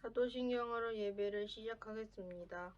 사도신경으로 예배를 시작하겠습니다.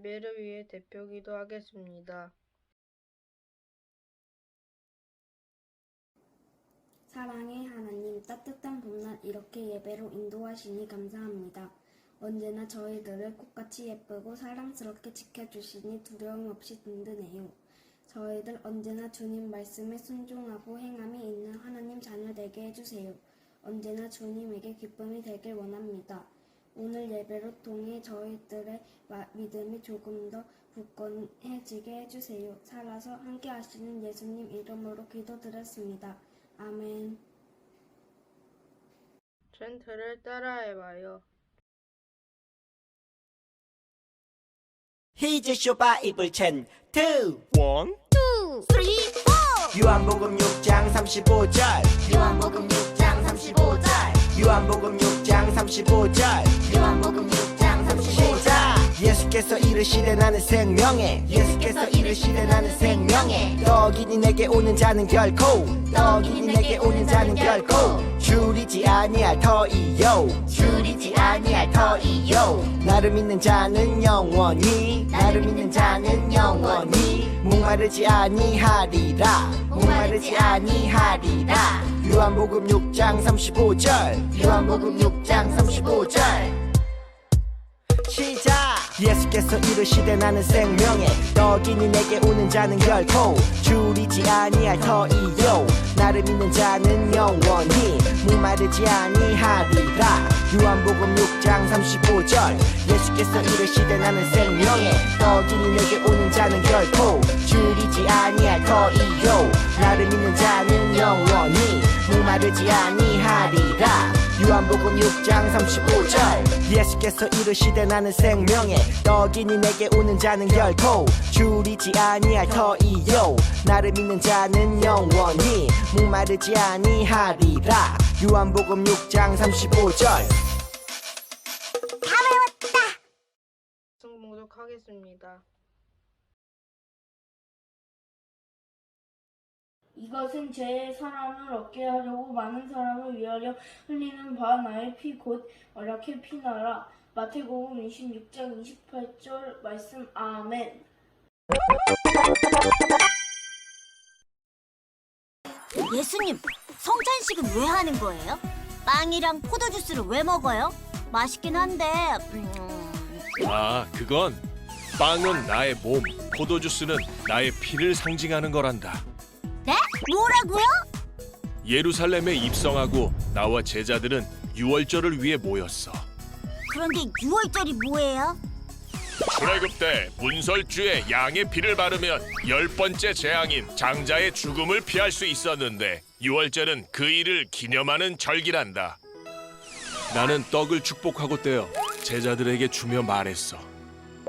예배를 위해 대표 기도하겠습니다. 사랑의 하나님, 따뜻한 봄날 이렇게 예배로 인도하시니 감사합니다. 언제나 저희들을 꽃같이 예쁘고 사랑스럽게 지켜주시니 두려움 없이 든든해요. 저희들 언제나 주님 말씀에 순종하고 행함이 있는 하나님 자녀 되게 해주세요. 언제나 주님에게 기쁨이 되길 원합니다. 오늘 예배로 통해 저희들의 믿음이 조금 더 굳건해지게 해주세요. 살아서 함께 하시는 예수님 이름으로 기도드렸습니다. 아멘. 챈트를 따라해봐요. 히즈쇼 바이블 챈트 1, 2, 3, 4 요한복음 6장 35절 요한복음 6장 35절 요한복음 6장 35절 요한복음 6장 35절 시작! 예수께서 이르시되 나는 생명에 예수께서 이르시되 나는 생명에 떡이니 내게 오는 자는 결코 떡이니 내게 오는 자는 결코 줄이지 아니할 터이요 줄이지 아니할 터이요 나를 믿는 자는 영원히 나를 믿는 자는 영원히 목마르지 아니하리라 목마르지 아니하리라 요한복음 6장 35절 요한복음 6장 35절 시작! 예수께서 이르시되 나는 생명에 떡이니 내게 오는 자는 결코 줄이지 아니할 터이요 나를 믿는 자는 영원히 목마르지 아니하리라 요한복음 6장 35절 예수께서 이르시되 나는 생명에 떡이니 내게 오는 자는 결코 줄이지 아니할 터이요 나를 믿는 자는 영원히 목마르지 아니하리라 요한복음 6장 35절 예수께서 이르시되 나는 생명에 떡이니 내게 오는 자는 결코 줄이지 아니할 터이요 나를 믿는 자는 영원히 목마르지 아니하리라 요한복음 6장 35절 다 외웠다 봉독하겠습니다. 이것은 제 사람을 얻게 하려고 많은 사람을 위하여 흘리는 바 나의 피 곧 어렵게 피나라. 마태복음 26장 28절 말씀. 아멘. 예수님, 성찬식은 왜 하는 거예요? 빵이랑 포도주스를 왜 먹어요? 맛있긴 한데 아, 그건 빵은 나의 몸, 포도주스는 나의 피를 상징하는 거란다. 네? 뭐라고요? 예루살렘에 입성하고 나와 제자들은 유월절을 위해 모였어. 그런데 6월절이 뭐예요? 출애굽 때 문설주에 양의 피를 바르면 10번째 재앙인 장자의 죽음을 피할 수 있었는데 유월절은 그 일을 기념하는 절기란다. 나는 떡을 축복하고 떼어 제자들에게 주며 말했어.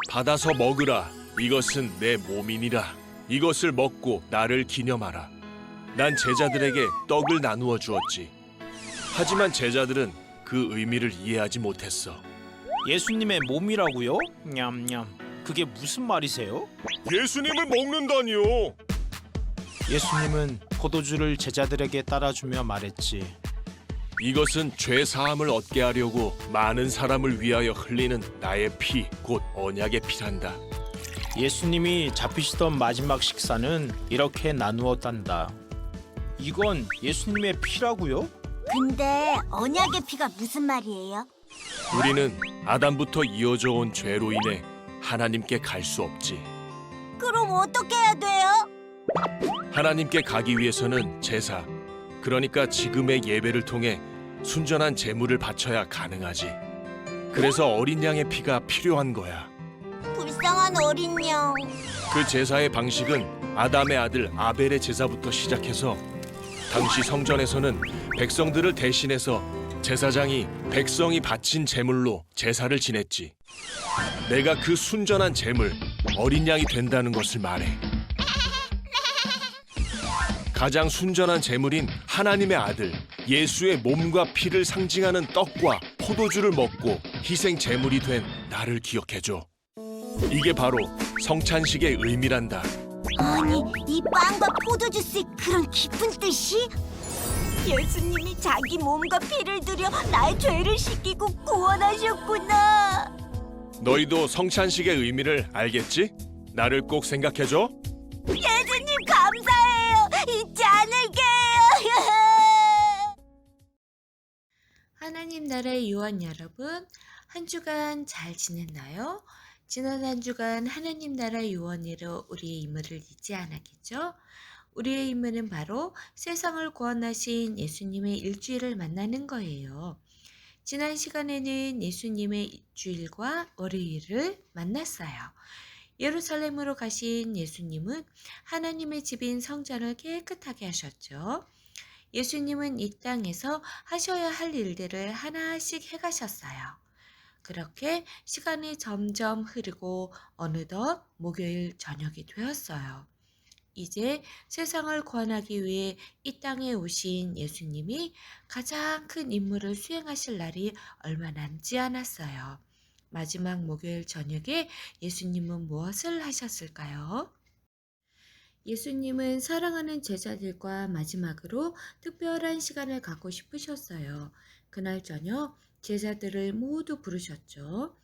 받아서 먹으라. 이것은 내 몸이니라. 이것을 먹고 나를 기념하라. 난 제자들에게 떡을 나누어 주었지. 하지만 제자들은 그 의미를 이해하지 못했어. 예수님의 몸이라고요? 냠냠. 그게 무슨 말이세요? 예수님을 먹는다니요. 예수님은 포도주를 제자들에게 따라주며 말했지. 이것은 죄 사함을 얻게 하려고 많은 사람을 위하여 흘리는 나의 피, 곧 언약의 피란다. 예수님이 잡히시던 마지막 식사는 이렇게 나누었단다. 이건 예수님의 피라고요? 근데 언약의 피가 무슨 말이에요? 우리는 아담부터 이어져 온 죄로 인해 하나님께 갈 수 없지. 그럼 어떻게 해야 돼요? 하나님께 가기 위해서는 제사, 그러니까 지금의 예배를 통해 순전한 제물을 바쳐야 가능하지. 그래서 어린 양의 피가 필요한 거야. 불쌍한 어린 양. 그 제사의 방식은 아담의 아들 아벨의 제사부터 시작해서 당시 성전에서는 백성들을 대신해서 제사장이 백성이 바친 제물로 제사를 지냈지. 내가 그 순전한 제물, 어린 양이 된다는 것을 말해. 가장 순전한 제물인 하나님의 아들 예수의 몸과 피를 상징하는 떡과 포도주를 먹고 희생 제물이 된 나를 기억해줘. 이게 바로 성찬식의 의미란다. 아니, 이 빵과 포도주스의 그런 깊은 뜻이? 예수님이 자기 몸과 피를 들여 나의 죄를 씻기고 구원하셨구나. 너희도 성찬식의 의미를 알겠지? 나를 꼭 생각해줘. 예수님 감사해요. 잊지 않을게요. 하나님 나라의 요원 여러분, 한 주간 잘 지냈나요? 지난 한 주간 하나님 나라의 요원으로 우리의 임무를 잊지 않았겠죠? 우리의 임무는 바로 세상을 구원하신 예수님의 일주일을 만나는 거예요. 지난 시간에는 예수님의 주일과 월요일을 만났어요. 예루살렘으로 가신 예수님은 하나님의 집인 성전을 깨끗하게 하셨죠. 예수님은 이 땅에서 하셔야 할 일들을 하나씩 해가셨어요. 그렇게 시간이 점점 흐르고 어느덧 목요일 저녁이 되었어요. 이제 세상을 구원하기 위해 이 땅에 오신 예수님이 가장 큰 임무를 수행하실 날이 얼마 남지 않았어요. 마지막 목요일 저녁에 예수님은 무엇을 하셨을까요? 예수님은 사랑하는 제자들과 마지막으로 특별한 시간을 갖고 싶으셨어요. 그날 저녁 제자들을 모두 부르셨죠.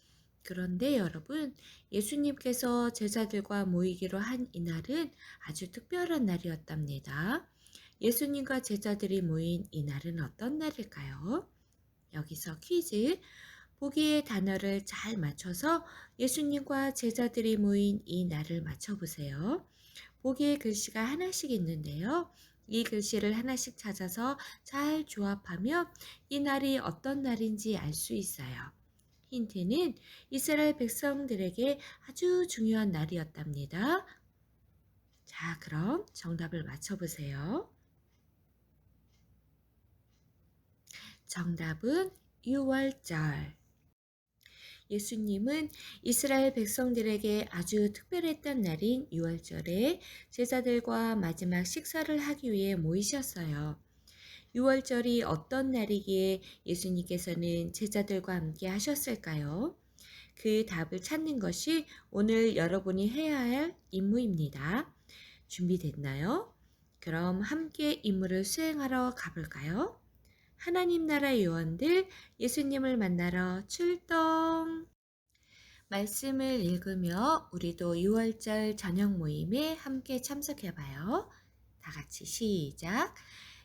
그런데 여러분, 예수님께서 제자들과 모이기로 한 이날은 아주 특별한 날이었답니다. 예수님과 제자들이 모인 이날은 어떤 날일까요? 여기서 퀴즈. 보기의 단어를 잘 맞춰서 예수님과 제자들이 모인 이 날을 맞춰보세요. 보기의 글씨가 하나씩 있는데요. 이 글씨를 하나씩 찾아서 잘 조합하면 이 날이 어떤 날인지 알 수 있어요. 힌트는 이스라엘 백성들에게 아주 중요한 날이었답니다. 자, 그럼 정답을 맞춰보세요. 정답은 유월절. 예수님은 이스라엘 백성들에게 아주 특별했던 날인 유월절에 제자들과 마지막 식사를 하기 위해 모이셨어요. 유월절이 어떤 날이기에 예수님께서는 제자들과 함께 하셨을까요? 그 답을 찾는 것이 오늘 여러분이 해야 할 임무입니다. 준비됐나요? 그럼 함께 임무를 수행하러 가볼까요? 하나님 나라 요원들 예수님을 만나러 출동! 말씀을 읽으며 우리도 6월절 저녁 모임에 함께 참석해봐요. 다 같이 시작!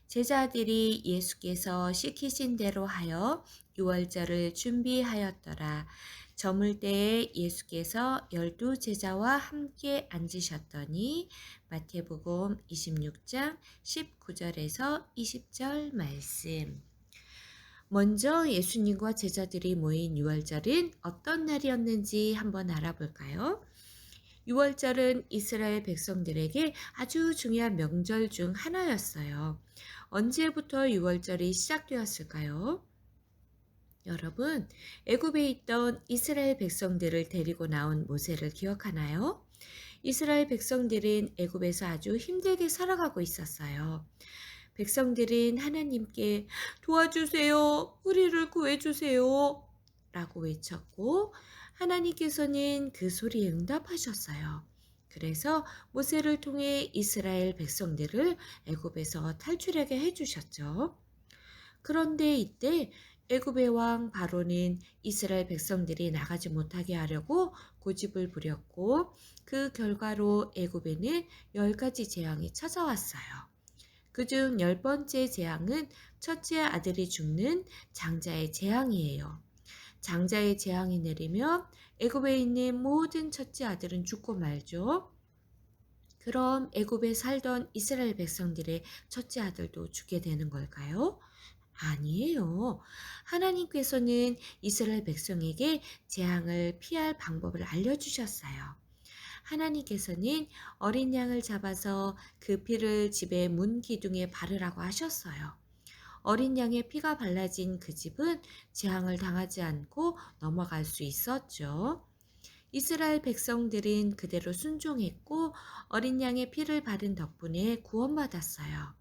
제자들이 예수께서 시키신 대로 하여 6월절을 준비하였더라. 저물 때에 예수께서 12제자와 함께 앉으셨더니 마태복음 26장 19절에서 20절 말씀. 먼저 예수님과 제자들이 모인 6월절은 어떤 날이었는지 한번 알아볼까요? 6월절은 이스라엘 백성들에게 아주 중요한 명절 중 하나였어요. 언제부터 6월절이 시작되었을까요? 여러분, 애굽에 있던 이스라엘 백성들을 데리고 나온 모세를 기억하나요? 이스라엘 백성들은 애굽에서 아주 힘들게 살아가고 있었어요. 백성들은 하나님께 도와주세요, 우리를 구해주세요 라고 외쳤고 하나님께서는 그 소리에 응답하셨어요. 그래서 모세를 통해 이스라엘 백성들을 애굽에서 탈출하게 해주셨죠. 그런데 이때 애굽의 왕 바로는 이스라엘 백성들이 나가지 못하게 하려고 고집을 부렸고 그 결과로 애굽에는 10가지 재앙이 찾아왔어요. 그중 10번째 재앙은 첫째 아들이 죽는 장자의 재앙이에요. 장자의 재앙이 내리면 애굽에 있는 모든 첫째 아들은 죽고 말죠. 그럼 애굽에 살던 이스라엘 백성들의 첫째 아들도 죽게 되는 걸까요? 아니에요. 하나님께서는 이스라엘 백성에게 재앙을 피할 방법을 알려주셨어요. 하나님께서는 어린 양을 잡아서 그 피를 집의 문 기둥에 바르라고 하셨어요. 어린 양의 피가 발라진 그 집은 재앙을 당하지 않고 넘어갈 수 있었죠. 이스라엘 백성들은 그대로 순종했고 어린 양의 피를 바른 덕분에 구원받았어요.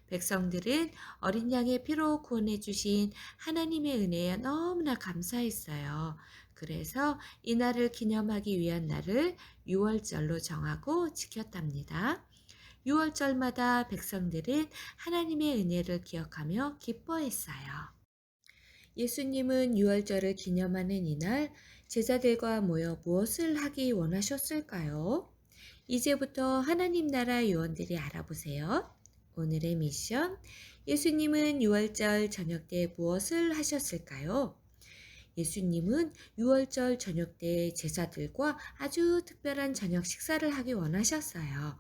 백성들은 어린 양의 피로 구원해 주신 하나님의 은혜에 너무나 감사했어요. 그래서 이 날을 기념하기 위한 날을 6월절로 정하고 지켰답니다. 6월절마다 백성들은 하나님의 은혜를 기억하며 기뻐했어요. 예수님은 6월절을 기념하는 이날 제자들과 모여 무엇을 하기 원하셨을까요? 이제부터 하나님 나라 요원들이 알아보세요. 오늘의 미션, 예수님은 6월절 저녁 때 무엇을 하셨을까요? 예수님은 6월절 저녁 때 제자들과 아주 특별한 저녁 식사를 하기 원하셨어요.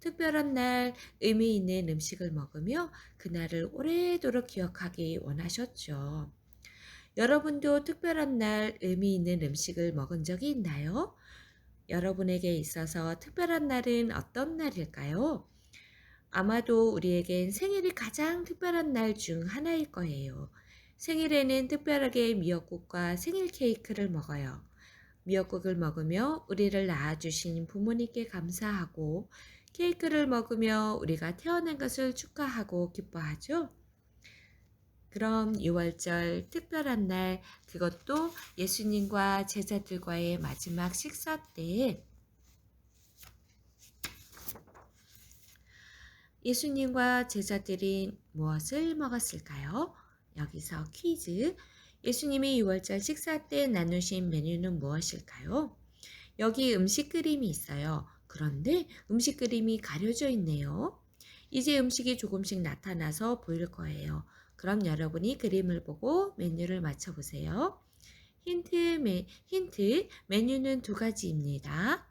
특별한 날 의미 있는 음식을 먹으며 그날을 오래도록 기억하기 원하셨죠. 여러분도 특별한 날 의미 있는 음식을 먹은 적이 있나요? 여러분에게 있어서 특별한 날은 어떤 날일까요? 아마도 우리에겐 생일이 가장 특별한 날 중 하나일 거예요. 생일에는 특별하게 미역국과 생일 케이크를 먹어요. 미역국을 먹으며 우리를 낳아주신 부모님께 감사하고 케이크를 먹으며 우리가 태어난 것을 축하하고 기뻐하죠. 그럼 6월절 특별한 날, 그것도 예수님과 제자들과의 마지막 식사 때 예수님과 제자들이 무엇을 먹었을까요? 여기서 퀴즈. 예수님이 6월절 식사 때 나누신 메뉴는 무엇일까요? 여기 음식 그림이 있어요. 그런데 음식 그림이 가려져 있네요. 이제 음식이 조금씩 나타나서 보일 거예요. 그럼 여러분이 그림을 보고 메뉴를 맞춰보세요. 힌트, 메뉴는 2가지입니다.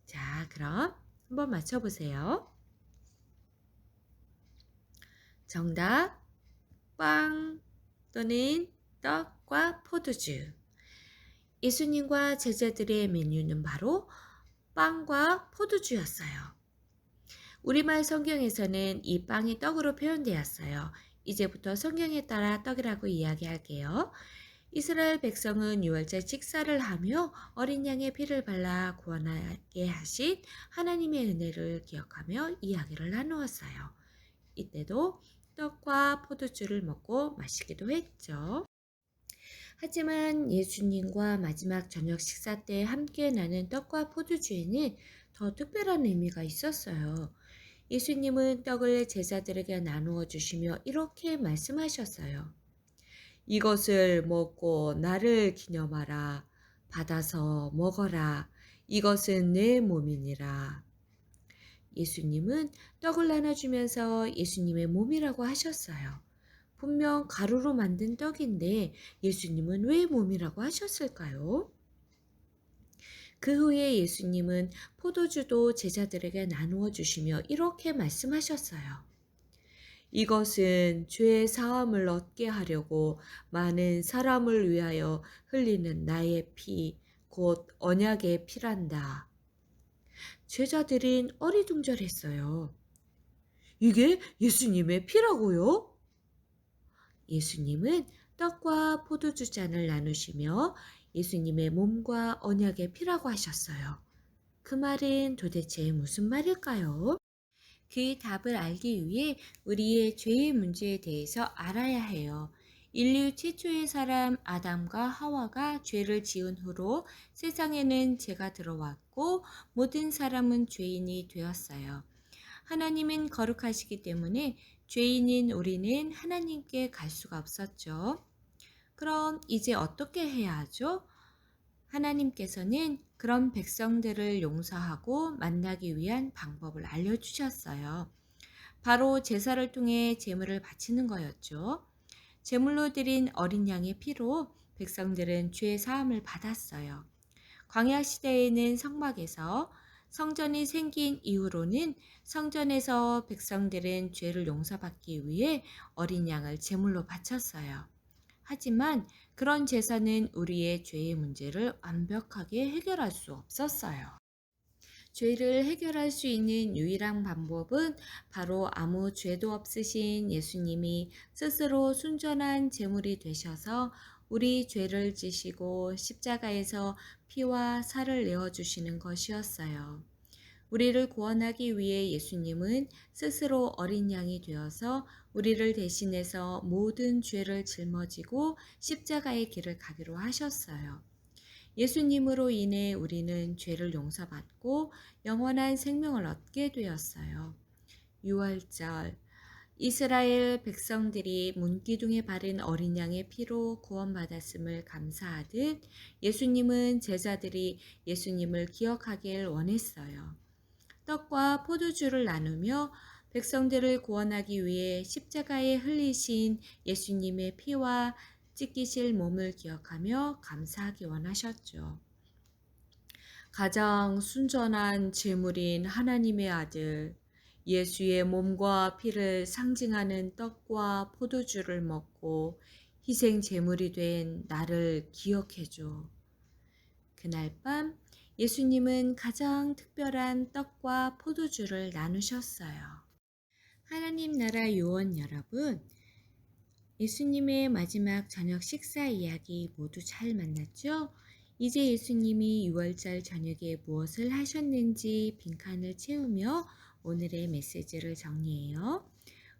자, 그럼 한번 맞춰보세요. 정답, 빵 또는 떡과 포도주. 예수님과 제자들의 메뉴는 바로 빵과 포도주였어요. 우리말 성경에서는 이 빵이 떡으로 표현되었어요. 이제부터 성경에 따라 떡이라고 이야기할게요. 이스라엘 백성은 6월절 식사를 하며 어린 양의 피를 발라 구원하게 하신 하나님의 은혜를 기억하며 이야기를 나누었어요. 이때도 떡과 포도주를 먹고 마시기도 했죠. 하지만 예수님과 마지막 저녁 식사 때 함께 나눈 떡과 포도주에는 더 특별한 의미가 있었어요. 예수님은 떡을 제자들에게 나누어 주시며 이렇게 말씀하셨어요. 이것을 먹고 나를 기념하라. 받아서 먹어라. 이것은 내 몸이니라. 예수님은 떡을 나눠주면서 예수님의 몸이라고 하셨어요. 분명 가루로 만든 떡인데 예수님은 왜 몸이라고 하셨을까요? 그 후에 예수님은 포도주도 제자들에게 나누어 주시며 이렇게 말씀하셨어요. 이것은 죄의 사함을 얻게 하려고 많은 사람을 위하여 흘리는 나의 피, 곧 언약의 피란다. 제자들은 어리둥절했어요. 이게 예수님의 피라고요? 예수님은 떡과 포도주 잔을 나누시며 예수님의 몸과 언약의 피라고 하셨어요. 그 말은 도대체 무슨 말일까요? 그 답을 알기 위해 우리의 죄의 문제에 대해서 알아야 해요. 인류 최초의 사람 아담과 하와가 죄를 지은 후로 세상에는 죄가 들어왔고 모든 사람은 죄인이 되었어요. 하나님은 거룩하시기 때문에 죄인인 우리는 하나님께 갈 수가 없었죠. 그럼 이제 어떻게 해야 하죠? 하나님께서는 그런 백성들을 용서하고 만나기 위한 방법을 알려주셨어요. 바로 제사를 통해 제물을 바치는 거였죠. 제물로 드린 어린 양의 피로 백성들은 죄 사함을 받았어요. 광야 시대에는 성막에서 성전이 생긴 이후로는 성전에서 백성들은 죄를 용서받기 위해 어린 양을 제물로 바쳤어요. 하지만 그런 제사는 우리의 죄의 문제를 완벽하게 해결할 수 없었어요. 죄를 해결할 수 있는 유일한 방법은 바로 아무 죄도 없으신 예수님이 스스로 순전한 제물이 되셔서 우리 죄를 지시고 십자가에서 피와 살을 내어주시는 것이었어요. 우리를 구원하기 위해 예수님은 스스로 어린 양이 되어서 우리를 대신해서 모든 죄를 짊어지고 십자가의 길을 가기로 하셨어요. 예수님으로 인해 우리는 죄를 용서받고 영원한 생명을 얻게 되었어요. 유월절 이스라엘 백성들이 문기둥에 바른 어린 양의 피로 구원받았음을 감사하듯 예수님은 제자들이 예수님을 기억하길 원했어요. 떡과 포도주를 나누며 백성들을 구원하기 위해 십자가에 흘리신 예수님의 피와 찢기실 몸을 기억하며 감사하기 원하셨죠. 가장 순전한 제물인 하나님의 아들 예수의 몸과 피를 상징하는 떡과 포도주를 먹고 희생 제물이 된 나를 기억해줘. 그날 밤 예수님은 가장 특별한 떡과 포도주를 나누셨어요. 하나님 나라 요원 여러분, 예수님의 마지막 저녁 식사 이야기 모두 잘 만났죠? 이제 예수님이 6월절 저녁에 무엇을 하셨는지 빈칸을 채우며 오늘의 메시지를 정리해요.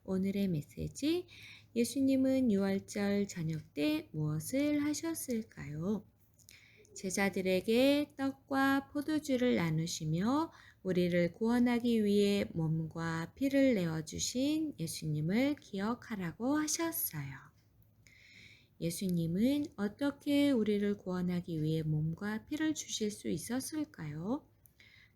오늘의 메시지, 예수님은 6월절 저녁 때 무엇을 하셨을까요? 제자들에게 떡과 포도주를 나누시며 우리를 구원하기 위해 몸과 피를 내어주신 예수님을 기억하라고 하셨어요. 예수님은 어떻게 우리를 구원하기 위해 몸과 피를 주실 수 있었을까요?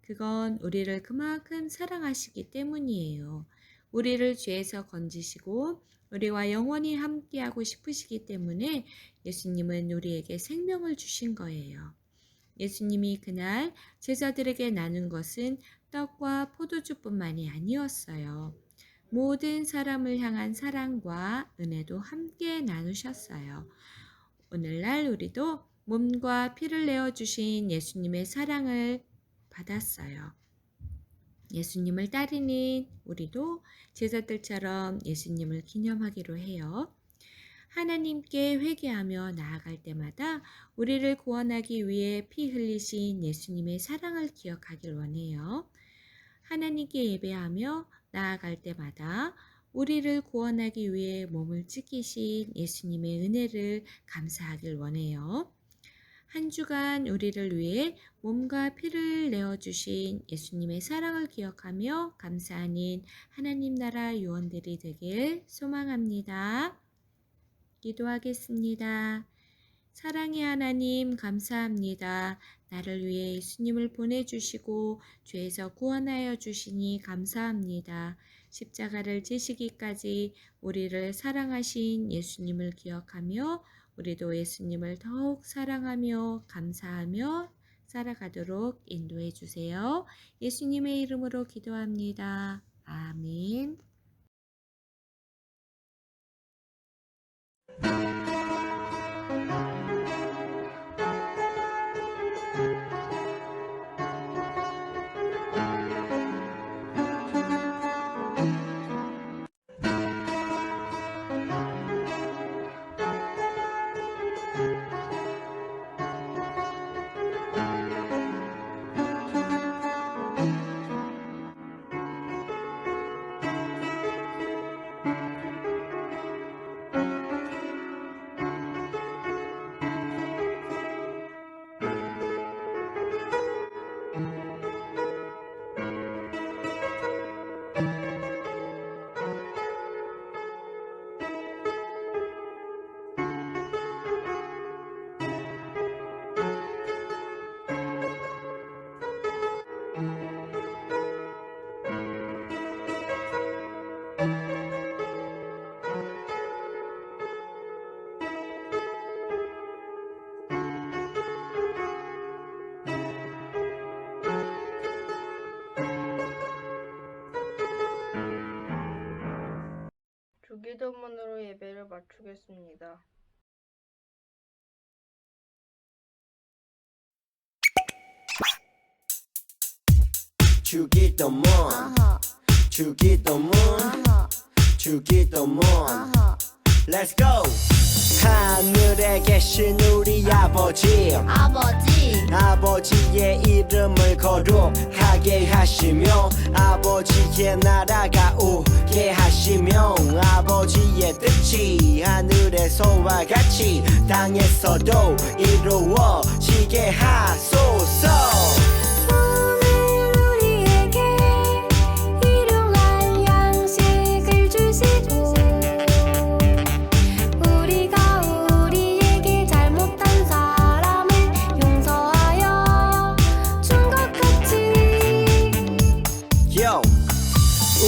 그건 우리를 그만큼 사랑하시기 때문이에요. 우리를 죄에서 건지시고 우리와 영원히 함께하고 싶으시기 때문에 예수님은 우리에게 생명을 주신 거예요. 예수님이 그날 제자들에게 나눈 것은 떡과 포도주뿐만이 아니었어요. 모든 사람을 향한 사랑과 은혜도 함께 나누셨어요. 오늘날 우리도 몸과 피를 내어주신 예수님의 사랑을 받았어요. 예수님을 따르는 우리도 제자들처럼 예수님을 기념하기로 해요. 하나님께 회개하며 나아갈 때마다 우리를 구원하기 위해 피 흘리신 예수님의 사랑을 기억하길 원해요. 하나님께 예배하며 나아갈 때마다 우리를 구원하기 위해 몸을 찢기신 예수님의 은혜를 감사하길 원해요. 한 주간 우리를 위해 몸과 피를 내어주신 예수님의 사랑을 기억하며 감사하는 하나님 나라 요원들이 되길 소망합니다. 기도하겠습니다. 사랑의 하나님 감사합니다. 나를 위해 예수님을 보내주시고 죄에서 구원하여 주시니 감사합니다. 십자가를 지시기까지 우리를 사랑하신 예수님을 기억하며 우리도 예수님을 더욱 사랑하며 감사하며 살아가도록 인도해 주세요. 예수님의 이름으로 기도합니다. 아멘. 주기도문으로 예배를 마치겠습니다. 주기도문 주기도문 주기도문 Let's go! 하늘에 계신 우리 아버지의 이름을 거룩하게 하시며 아버지의 나라가 오게 하시며 아버지의 뜻이 하늘에서와 같이 땅에서도 이루어지게 하소서.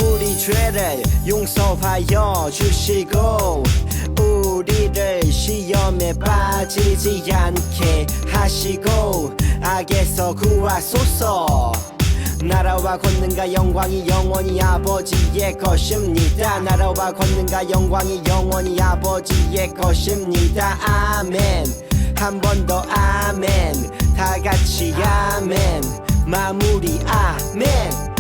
우리 죄를 용서하여 주시고 우리를 시험에 빠지지 않게 하시고 악에서 구하소서. 나라와 권능과 영광이 영원히 아버지의 것입니다. 나라와 권능과 영광이 영원히 아버지의 것입니다. 아멘. 한 번 더 아멘. 다 같이 아멘. 마무리 아멘.